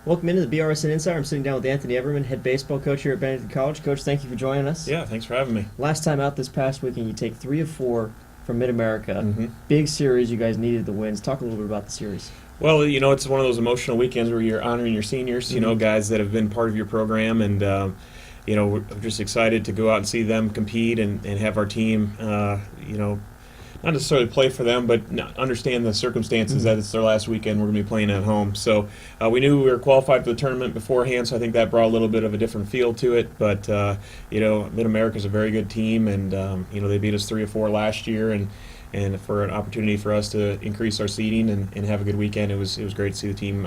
Welcome into the BRSN Insider. I'm sitting down with Anthony Everman, head baseball coach here at Benedictine College. Coach, thank you for joining us. Yeah, thanks for having me. Last time out this past weekend, you take 3 of 4 from Mid-America. Mm-hmm. Big series. You guys needed the wins. Talk a little bit about the series. Well, it's one of those emotional weekends where you're honoring your seniors, guys that have been part of your program, and we're just excited to go out and see them compete and have our team, not necessarily play for them, but understand the circumstances that it's their last weekend. We're going to be playing at home. So we knew we were qualified for the tournament beforehand, so I think that brought a little bit of a different feel to it. But, Mid-America is a very good team, and, they beat us 3 of 4 last year, and for an opportunity for us to increase our seeding and have a good weekend. It was great to see the team,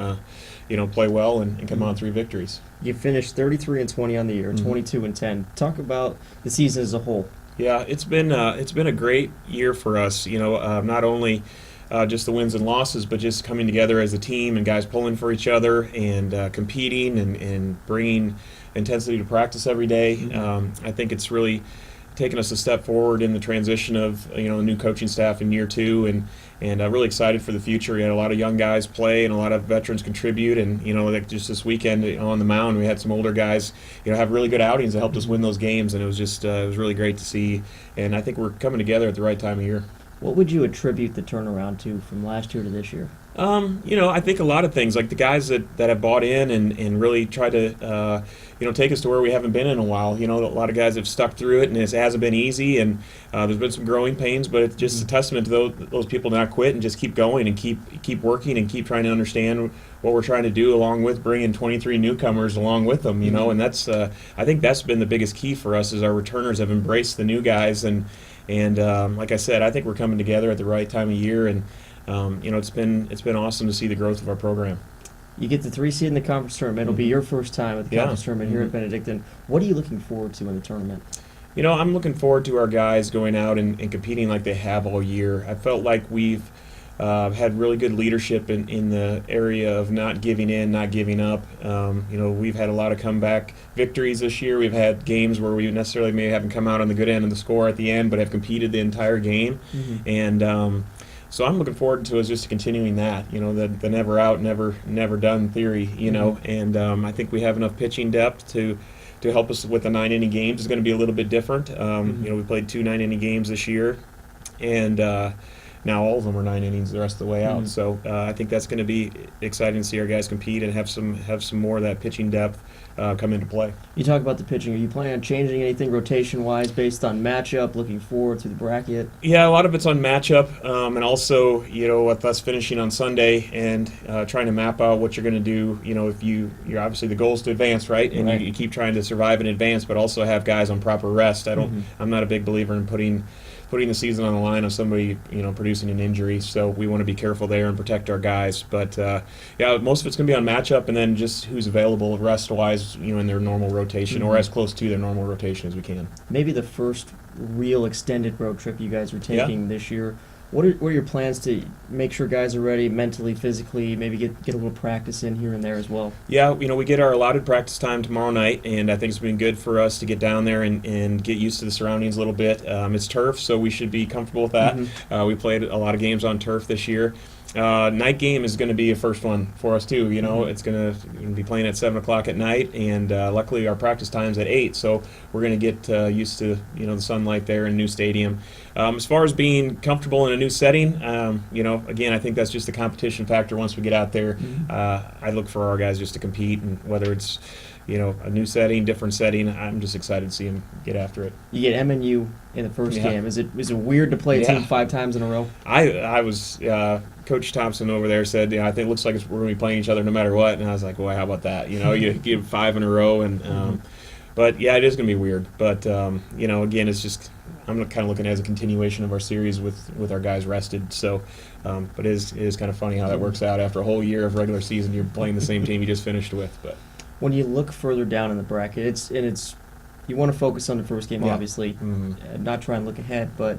play well and come on 3 victories. You finished 33-20 on the year, 22-10. Talk about the season as a whole. Yeah, it's been a great year for us. Not only just the wins and losses, but just coming together as a team and guys pulling for each other and competing and bringing intensity to practice every day. I think it's really taken us a step forward in the transition of a new coaching staff in year 2, and really excited for the future. We had a lot of young guys play and a lot of veterans contribute, and like just this weekend on the mound we had some older guys have really good outings that helped us win those games, and it was just it was really great to see, and I think we're coming together at the right time of year. What would you attribute the turnaround to from last year to this year? I think a lot of things, like the guys that have bought in and really tried to, take us to where we haven't been in a while. A lot of guys have stuck through it, and it hasn't been easy, and there's been some growing pains, but it's just a testament to those people not quit and just keep going and keep working and keep trying to understand what we're trying to do, along with bringing 23 newcomers along with them, and that's, I think that's been the biggest key for us, is our returners have embraced the new guys, and like I said, I think we're coming together at the right time of year, and it's been awesome to see the growth of our program. You get the 3 seed in the conference tournament. It'll be your first time at the conference tournament here at Benedictine. What are you looking forward to in the tournament? I'm looking forward to our guys going out and competing like they have all year. I felt like we've had really good leadership in the area of not giving in, not giving up. We've had a lot of comeback victories this year. We've had games where we necessarily may haven't come out on the good end of the score at the end, but have competed the entire game. And so I'm looking forward to is just continuing that, the never out, never done theory, and I think we have enough pitching depth to help us with the 9-inning games. It's going to be a little bit different. We played 2 9-inning games this year, and now all of them are 9 innings the rest of the way out. So I think that's going to be exciting to see our guys compete and have some more of that pitching depth come into play. You talk about the pitching. Are you planning on changing anything rotation-wise based on matchup, looking forward to the bracket? Yeah, a lot of it's on matchup, and also, with us finishing on Sunday and trying to map out what you're going to do. If you're obviously, the goal is to advance, right? And you keep trying to survive and advance, but also have guys on proper rest. I'm not a big believer in putting the season on the line of somebody, producing an injury. So we want to be careful there and protect our guys. But most of it's going to be on matchup, and then just who's available rest-wise, in their normal rotation or as close to their normal rotation as we can. Maybe the first real extended road trip you guys are taking this year. What are your plans to make sure guys are ready mentally, physically, maybe get a little practice in here and there as well? Yeah, we get our allotted practice time tomorrow night, and I think it's been good for us to get down there and get used to the surroundings a little bit. It's turf, so we should be comfortable with that. We played a lot of games on turf this year. Night game is going to be a first one for us too. It's going to be playing at 7 o'clock at night, and luckily our practice time's at 8, so we're going to get used to the sunlight there in a new stadium. As far as being comfortable in a new setting, again, I think that's just the competition factor. Once we get out there, I look for our guys just to compete, and whether it's a new setting, different setting, I'm just excited to see them get after it. You get MNU in the first game. Is it weird to play a team 5 times in a row? I was Coach Thompson over there said, I think it looks like we're going to be playing each other no matter what, and I was like, well, how about that? You give 5 in a row, and but yeah, it is going to be weird. But again, it's just, I'm kind of looking at it as a continuation of our series with our guys rested. So, but it is kind of funny how that works out after a whole year of regular season. You're playing the same team you just finished with. But when you look further down in the bracket, it's you want to focus on the first game, obviously, not try and look ahead, but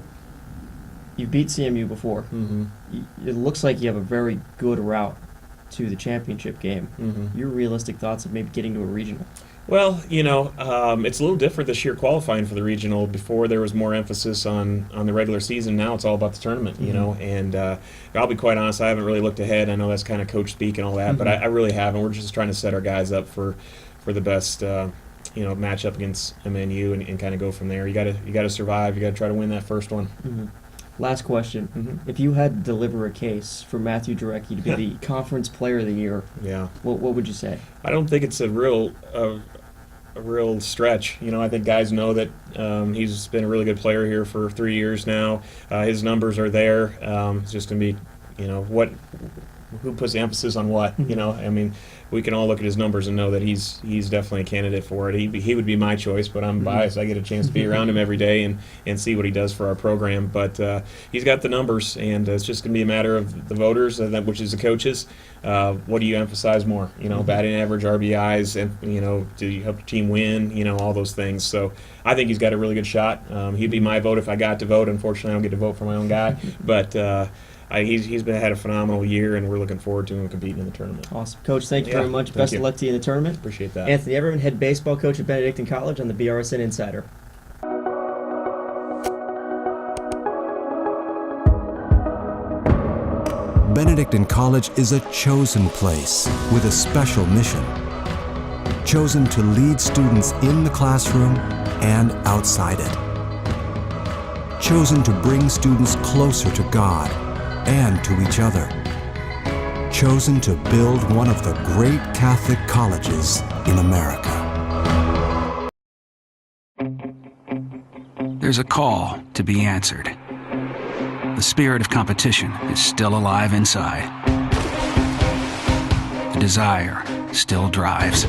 you beat CMU before. It looks like you have a very good route to the championship game. Mm-hmm. Your realistic thoughts of maybe getting to a regional? Well, it's a little different this year qualifying for the regional. Before there was more emphasis on the regular season. Now it's all about the tournament, And I'll be quite honest, I haven't really looked ahead. I know that's kind of coach speak and all that, but I really haven't. We're just trying to set our guys up for the best, matchup against MNU and kind of go from there. You got to survive. You got to try to win that first one. Mm-hmm. Last question. Mm-hmm. If you had to deliver a case for Matthew Jarecki to be the Conference Player of the Year, what would you say? I don't think it's a real stretch. I think guys know that he's been a really good player here for 3 years now. His numbers are there. It's just going to be, who puts the emphasis on what? We can all look at his numbers and know that he's definitely a candidate for it. He would be my choice, but I'm biased. I get a chance to be around him every day and see what he does for our program. But he's got the numbers, and it's just going to be a matter of the voters, which is the coaches. What do you emphasize more? Batting average, RBIs, and do you help your team win? All those things. So I think he's got a really good shot. He'd be my vote if I got to vote. Unfortunately, I don't get to vote for my own guy, but. He's had a phenomenal year, and we're looking forward to him competing in the tournament. Awesome. Coach, thank you very much. Best of luck to you in the tournament. Appreciate that. Anthony Everman, head baseball coach at Benedictine College on the BRSN Insider. Benedictine College is a chosen place with a special mission. Chosen to lead students in the classroom and outside it. Chosen to bring students closer to God and to each other. Chosen to build one of the great Catholic colleges in America. There's a call to be answered. The spirit of competition is still alive inside. The desire still drives.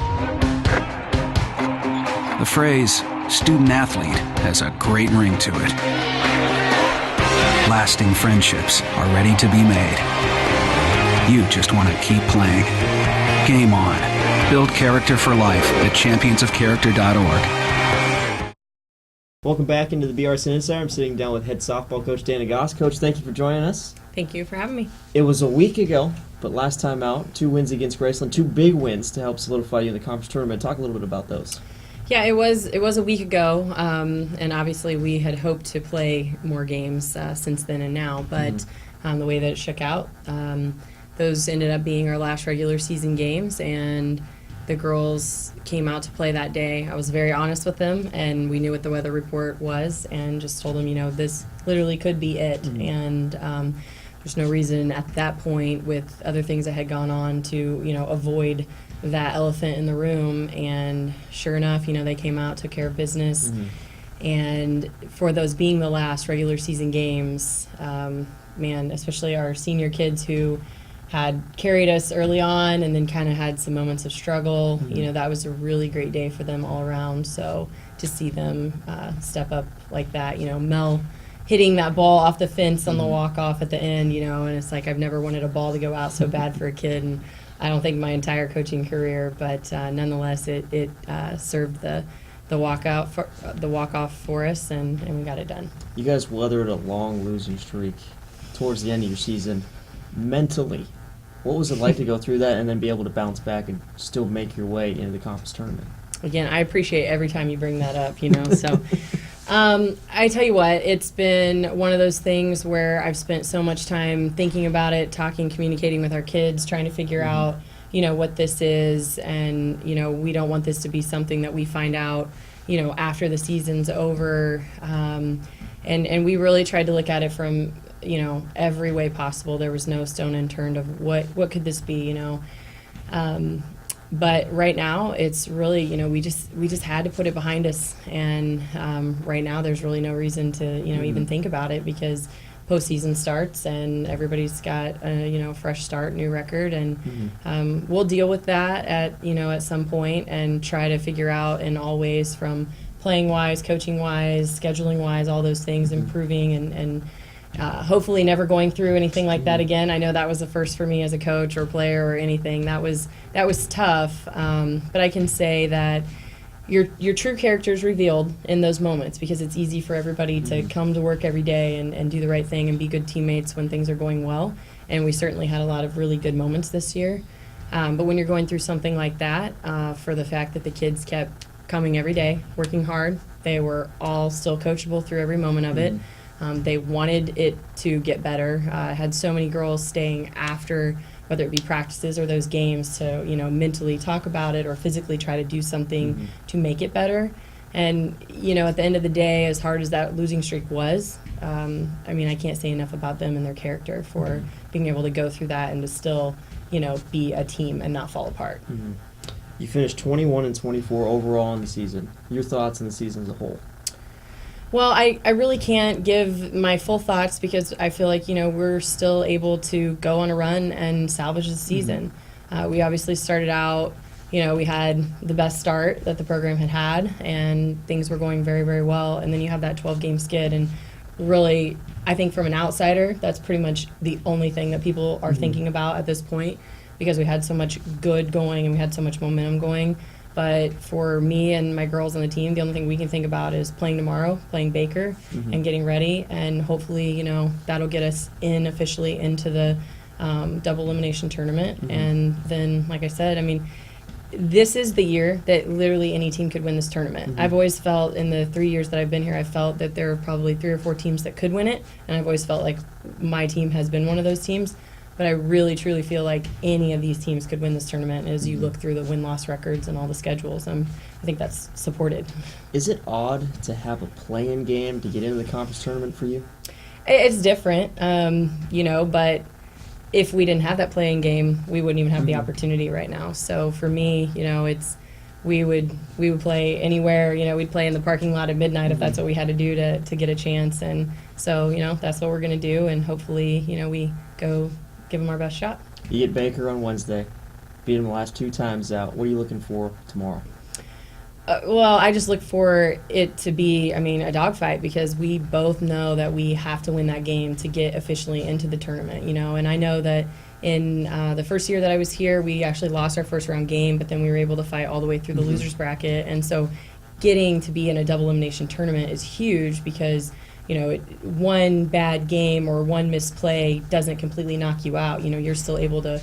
The phrase student athlete has a great ring to it. Lasting friendships are ready to be made. You just want to keep playing. Game on. Build character for life at championsofcharacter.org. Welcome back into the BRSN Insider. I'm sitting down with head softball coach Dana Goss. Coach, thank you for joining us. Thank you for having me. It was a week ago, but last time out, 2 wins against Graceland, 2 big wins to help solidify you in the conference tournament. Talk a little bit about those. Yeah, it was a week ago, and obviously we had hoped to play more games since then and now, but the way that it shook out, those ended up being our last regular season games, and the girls came out to play that day. I was very honest with them, and we knew what the weather report was, and just told them, this literally could be it, and there's no reason at that point with other things that had gone on to, avoid that elephant in the room. And sure enough, they came out, took care of business. And for those being the last regular season games, especially our senior kids who had carried us early on and then kind of had some moments of struggle, that was a really great day for them all around. So to see them step up like that, Mel hitting that ball off the fence on the walk-off at the end, and it's like I've never wanted a ball to go out so bad for a kid, and I don't think my entire coaching career, but nonetheless, it served the walkoff for us, and we got it done. You guys weathered a long losing streak towards the end of your season. Mentally, what was it like to go through that and then be able to bounce back and still make your way into the conference tournament? Again, I appreciate every time you bring that up, So. I tell you what, it's been one of those things where I've spent so much time thinking about it, talking, communicating with our kids, trying to figure out, what this is, and, we don't want this to be something that we find out, after the season's over, and we really tried to look at it from, every way possible. There was no stone unturned of what could this be, But right now, it's really, we just had to put it behind us, and right now there's really no reason to, even think about it, because postseason starts and everybody's got a, fresh start, new record, and we'll deal with that at some point and try to figure out in all ways, from playing wise, coaching wise, scheduling wise, all those things, improving and hopefully never going through anything like that again. I know that was the first for me as a coach or player or anything. That was tough, but I can say that your true character is revealed in those moments, because it's easy for everybody to come to work every day and do the right thing and be good teammates when things are going well. and we certainly had a lot of really good moments this year. But when you're going through something like that, for the fact that the kids kept coming every day, working hard, they were all still coachable through every moment of it. They wanted it to get better. I had so many girls staying after, whether it be practices or those games, to mentally talk about it or physically try to do something to make it better. And at the end of the day, as hard as that losing streak was, I can't say enough about them and their character for being able to go through that and to still be a team and not fall apart. You finished 21-24 overall in the season. Your thoughts on the season as a whole? Well, I really can't give my full thoughts because I feel like, we're still able to go on a run and salvage the season. We obviously started out, we had the best start that the program had and things were going very, very well. And then you have that 12-game skid. And really, I think from an outsider, that's pretty much the only thing that people are thinking about at this point, because we had so much good going and we had so much momentum going. But for me and my girls on the team, the only thing we can think about is playing tomorrow, playing Baker, and getting ready. And hopefully, that'll get us in officially into the double elimination tournament. And then, like I said, this is the year that literally any team could win this tournament. I've always felt in the 3 years that I've been here, I felt that there are probably 3 or 4 teams that could win it. And I've always felt like my team has been one of those teams. But I really, truly feel like any of these teams could win this tournament as you look through the win-loss records and all the schedules. I think that's supported. Is it odd to have a play-in game to get into the conference tournament for you? It's different, but if we didn't have that play-in game, we wouldn't even have the opportunity right now. So for me, we would play anywhere. We'd play in the parking lot at midnight if that's what we had to do to get a chance. And so, that's what we're going to do. And hopefully, we go give them our best shot. You get Baker on Wednesday, beat them the last 2 times out. What are you looking for tomorrow? Well, I just look for it to be, a dogfight, because we both know that we have to win that game to get officially into the tournament, and I know that in the first year that I was here, we actually lost our first round game, but then we were able to fight all the way through the losers bracket. And so getting to be in a double elimination tournament is huge because one bad game or one misplay doesn't completely knock you out. You're still able to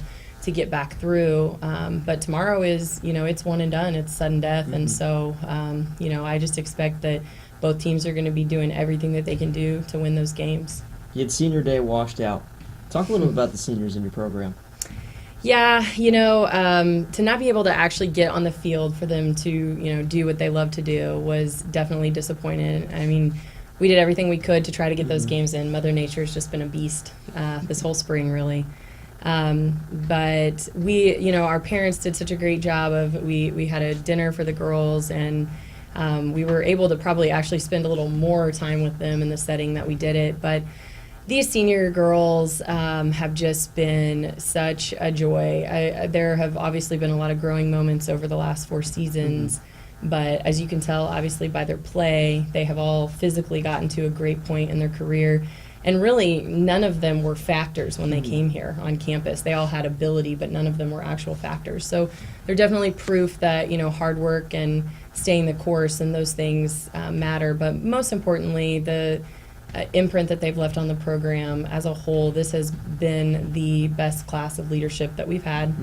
get back through. But tomorrow is, it's one and done. It's sudden death. And so, I just expect that both teams are going to be doing everything that they can do to win those games. You had senior day washed out. Talk a little bit about the seniors in your program. Yeah, to not be able to actually get on the field for them to, do what they love to do was definitely disappointing. We did everything we could to try to get those games in. Mother Nature's just been a beast this whole spring, really. But we, our parents did such a great job of, we had a dinner for the girls, and we were able to probably actually spend a little more time with them in the setting that we did it. But these senior girls have just been such a joy. There have obviously been a lot of growing moments over the last 4 seasons. But as you can tell, obviously, by their play, they have all physically gotten to a great point in their career. And really, none of them were factors when they came here on campus. They all had ability, but none of them were actual factors. So they're definitely proof that, hard work and staying the course and those things matter. But most importantly, the imprint that they've left on the program as a whole. This has been the best class of leadership that we've had.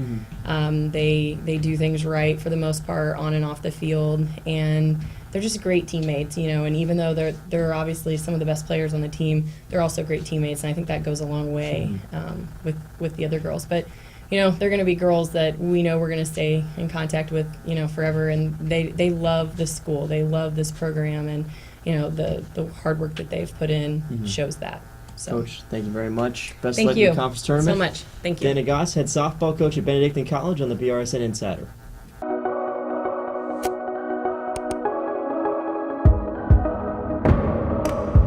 They do things right for the most part on and off the field, and they're just great teammates, and even though they're obviously some of the best players on the team, they're also great teammates, and I think that goes a long way with the other girls. But they're going to be girls that we know we're going to stay in contact with forever, and they love the school, they love this program, and the hard work that they've put in shows that. So. Coach, thank you very much. Best Thank luck you in the conference tournament. so much. Thank you. Dana Goss, head softball coach at Benedictine College on the BRSN Insider.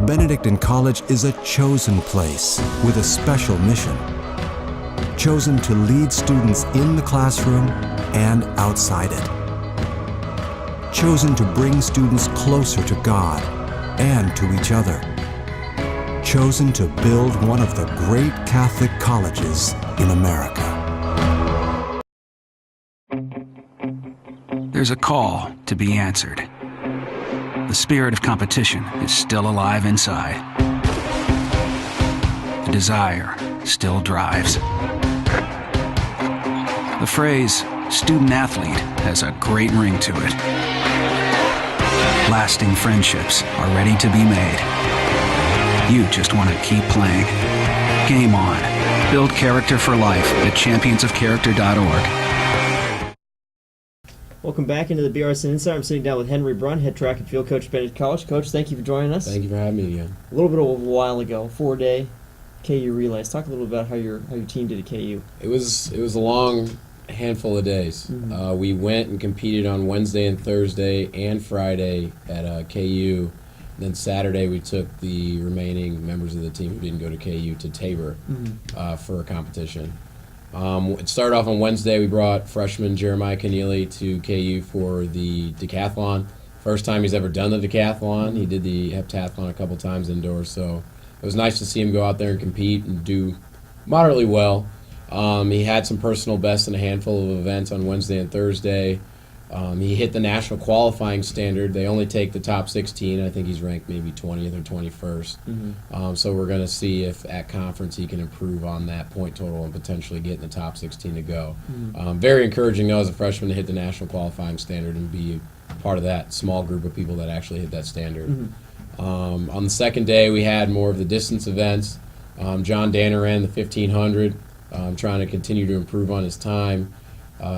Benedictine College is a chosen place with a special mission. Chosen to lead students in the classroom and outside it. Chosen to bring students closer to God and to each other. Chosen to build one of the great Catholic colleges in America. There's a call to be answered. The spirit of competition is still alive inside. The desire still drives. The phrase student athlete has a great ring to it. Lasting friendships are ready to be made. You just want to keep playing. Game on. Build character for life at championsofcharacter.org. Welcome back into the BRSN Insider. I'm sitting down with Henry Brun, head track and field coach at Benedictine College. Coach, thank you for joining us. Thank you for having me again. A little bit of a while ago, 4-day KU relays. Talk a little about how your team did at KU. It was a long handful of days. Mm-hmm. We went and competed on Wednesday and Thursday and Friday at KU. Then Saturday we took the remaining members of the team who didn't go to KU to Tabor for a competition. It started off on Wednesday. We brought freshman Jeremiah Keneally to KU for the decathlon. First time he's ever done the decathlon. He did the heptathlon a couple times indoors, so it was nice to see him go out there and compete and do moderately well. He had some personal bests in a handful of events on Wednesday and Thursday. He hit the national qualifying standard. They only take the top 16. I think he's ranked maybe 20th or 21st. So we're going to see if at conference he can improve on that point total and potentially get in the top 16 to go. Very encouraging, though, as a freshman to hit the national qualifying standard and be part of that small group of people that actually hit that standard. On the second day, we had more of the distance events. John Danner ran the 1500, trying to continue to improve on his time.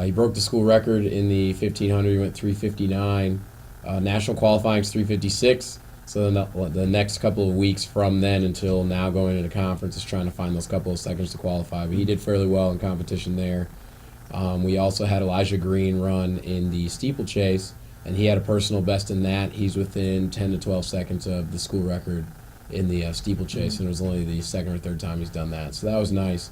He broke the school record in the 1500. He went 3:59. National qualifying is 3:56. So then the next couple of weeks from then until now going into conference is trying to find those couple of seconds to qualify. But he did fairly well in competition there. We also had Elijah Green run in the steeplechase, and he had a personal best in that. He's within 10 to 12 seconds of the school record in the steeplechase, and it was only the second or third time he's done that. So that was nice.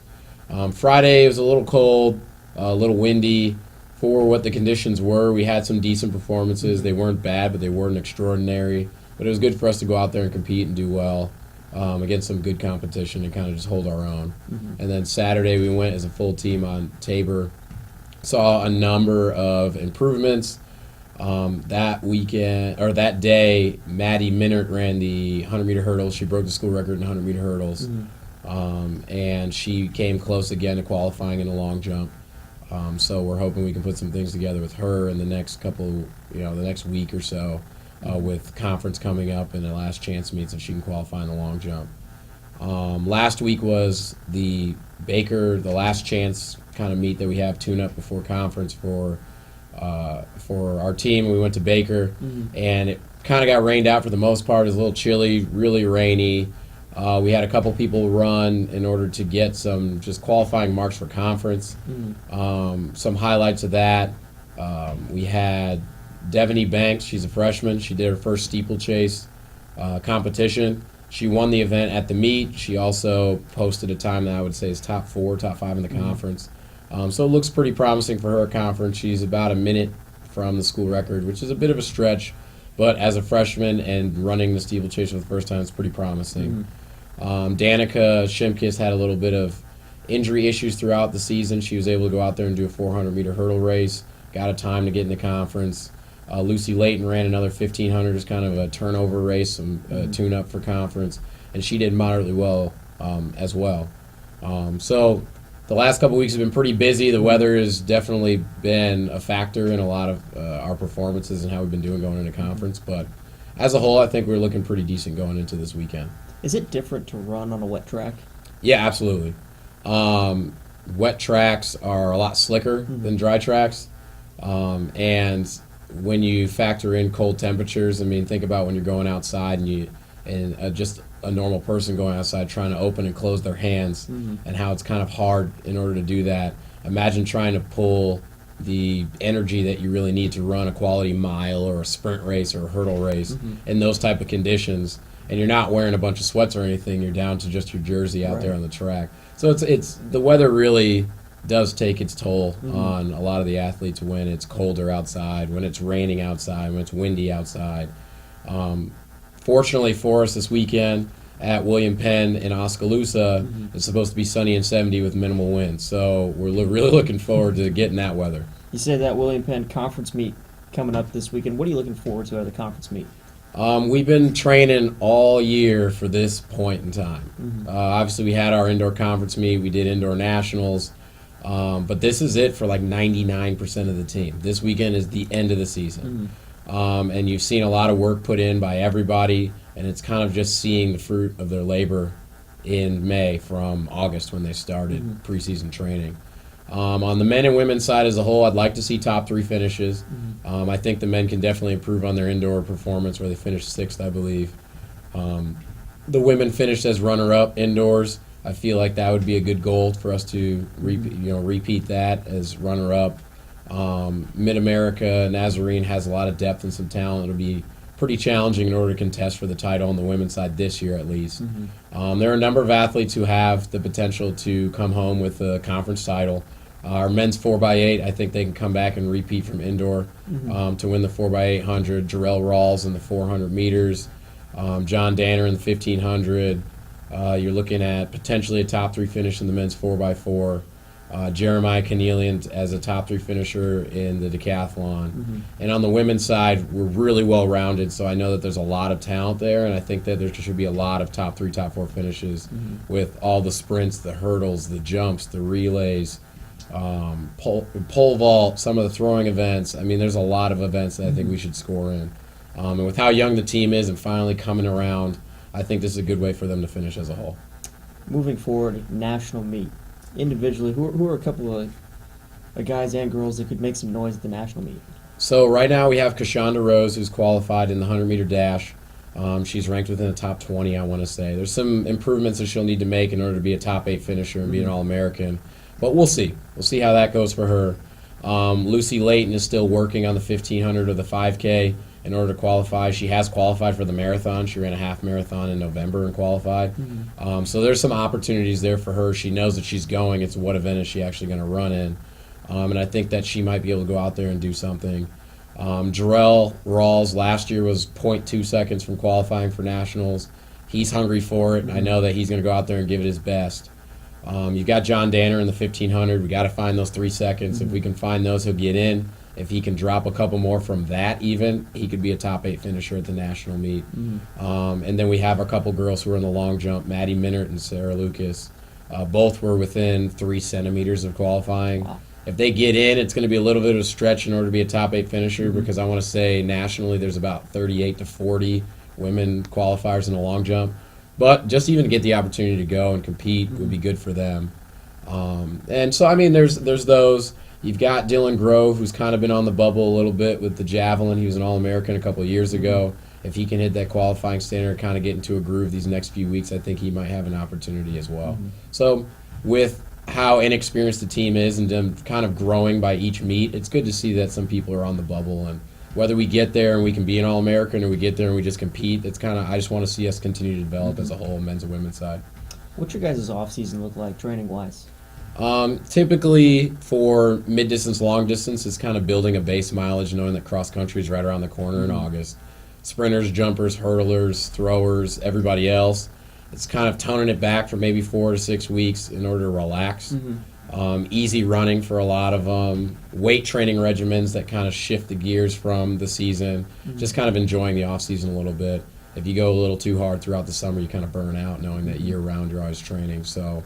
Friday, it was a little cold. A little windy for what the conditions were. We had some decent performances. They weren't bad, but they weren't extraordinary. But it was good for us to go out there and compete and do well against some good competition and kind of just hold our own. And then Saturday we went as a full team on Tabor. Saw a number of improvements. That weekend, or that day, Maddie Minert ran the 100-meter hurdles. She broke the school record in 100-meter hurdles. And she came close again to qualifying in the long jump. So we're hoping we can put some things together with her in the next the next week or so, with conference coming up and the last chance meets if she can qualify in the long jump. Last week was the Baker, the last chance kind of meet that we have tune up before conference for our team. We went to Baker, and it kind of got rained out for the most part. It was a little chilly, really rainy. We had a couple people run in order to get some just qualifying marks for conference. Some highlights of that. We had Devaney Banks. She's a freshman. She did her first steeplechase competition. She won the event at the meet. She also posted a time that I would say is top 5 in the conference. So it looks pretty promising for her at conference. She's about a minute from the school record, which is a bit of a stretch. But as a freshman and running the steeplechase for the first time, it's pretty promising. Danica Shimkis had a little bit of injury issues throughout the season. She was able to go out there and do a 400-meter hurdle race, got a time to get in the conference. Lucy Layton ran another 1500, just kind of a turnover race, some tune-up for conference, and she did moderately well as well. So the last couple weeks have been pretty busy. The weather has definitely been a factor in a lot of our performances and how we've been doing going into conference, but as a whole, I think we're looking pretty decent going into this weekend. Is it different to run on a wet track? Yeah, absolutely. Wet tracks are a lot slicker than dry tracks. And when you factor in cold temperatures, I mean, think about when you're going outside and just a normal person going outside trying to open and close their hands and how it's kind of hard in order to do that. Imagine trying to pull the energy that you really need to run a quality mile or a sprint race or a hurdle race in those type of conditions. And you're not wearing a bunch of sweats or anything. You're down to just your jersey out there on the track. So it's the weather really does take its toll on a lot of the athletes when it's colder outside, when it's raining outside, when it's windy outside. Fortunately for us this weekend at William Penn in Oskaloosa, it's supposed to be sunny and 70 with minimal wind. So we're really looking forward to getting that weather. You said that William Penn conference meet coming up this weekend. What are you looking forward to out of the conference meet? We've been training all year for this point in time. Obviously, we had our indoor conference meet. We did indoor nationals. But this is it for like 99% of the team. This weekend is the end of the season. And you've seen a lot of work put in by everybody, and it's kind of just seeing the fruit of their labor in May from August when they started preseason training. On the men and women's side as a whole, I'd like to see top 3 finishes. I think the men can definitely improve on their indoor performance, where they finished 6th, I believe. The women finished as runner-up indoors. I feel like that would be a good goal for us to repeat that as runner-up. Mid-America, Nazarene has a lot of depth and some talent. It'll be pretty challenging in order to contest for the title on the women's side this year at least. There are a number of athletes who have the potential to come home with a conference title. Our men's 4x8, I think they can come back and repeat from indoor to win the 4x800. Jarrell Rawls in the 400 meters. John Danner in the 1500. You're looking at potentially a top 3 finish in the men's 4x4. Jeremiah Cornelian as a top 3 finisher in the decathlon. And on the women's side, we're really well rounded, so I know that there's a lot of talent there, and I think that there should be a lot of top 3, top 4 finishes with all the sprints, the hurdles, the jumps, the relays, pole vault, some of the throwing events. I mean, there's a lot of events that I think we should score in. And with how young the team is and finally coming around, I think this is a good way for them to finish as a whole. Moving forward, national meet. Individually, who are a couple of guys and girls that could make some noise at the national meet? So right now we have Kashonda Rose, who's qualified in the 100-meter dash. She's ranked within the top 20, I want to say. There's some improvements that she'll need to make in order to be a top 8 finisher and be an All-American. But we'll see. We'll see how that goes for her. Lucy Layton is still working on the 1500 or the 5K in order to qualify. She has qualified for the marathon. She ran a half marathon in November and qualified. So there's some opportunities there for her. She knows that she's going. It's what event is she actually going to run in. And I think that she might be able to go out there and do something. Jarrell Rawls last year was 0.2 seconds from qualifying for nationals. He's hungry for it. I know that he's going to go out there and give it his best. You've got John Danner in the 1500. We got to find those 3 seconds. If we can find those, he'll get in. If he can drop a couple more from that even, he could be a top 8 finisher at the national meet. And then we have a couple girls who are in the long jump, Maddie Minert and Sarah Lucas. Both were within 3 centimeters of qualifying. Wow. If they get in, it's going to be a little bit of a stretch in order to be a top 8 finisher because I want to say nationally there's about 38 to 40 women qualifiers in the long jump. But just even to get the opportunity to go and compete would be good for them. And so, I mean, there's those. You've got Dylan Grove, who's kind of been on the bubble a little bit with the javelin. He was an All-American a couple of years ago. If he can hit that qualifying standard, kind of get into a groove these next few weeks, I think he might have an opportunity as well. So with how inexperienced the team is and them kind of growing by each meet, it's good to see that some people are on the bubble. And whether we get there and we can be an All-American or we get there and we just compete, it's kind of, I just want to see us continue to develop as a whole, men's and women's side. What's your guys' off-season look like, training-wise? Typically for mid-distance, long-distance, it's kind of building a base mileage, knowing that cross-country is right around the corner in August. Sprinters, jumpers, hurdlers, throwers, everybody else, it's kind of toning it back for maybe 4 to 6 weeks in order to relax. Easy running for a lot of weight training regimens that kind of shift the gears from the season, just kind of enjoying the off-season a little bit. If you go a little too hard throughout the summer, you kind of burn out knowing that year-round you're always training. So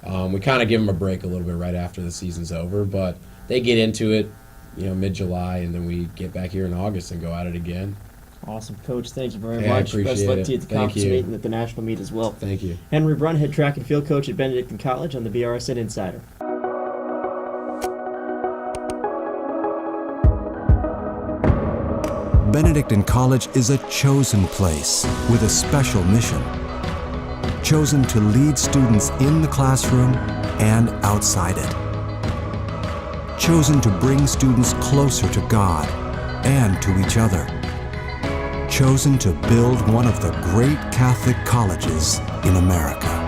we kind of give them a break a little bit right after the season's over, but they get into it, mid-July, and then we get back here in August and go at it again. Awesome. Coach, thank you very Yeah, I much. appreciate Best luck it. to you at the Thank conference you. meet and at the national meet as well. Thank you. Henry Brun, head track and field coach at Benedictine College on the BRSN Insider. Benedictine College is a chosen place with a special mission. Chosen to lead students in the classroom and outside it. Chosen to bring students closer to God and to each other. Chosen to build one of the great Catholic colleges in America.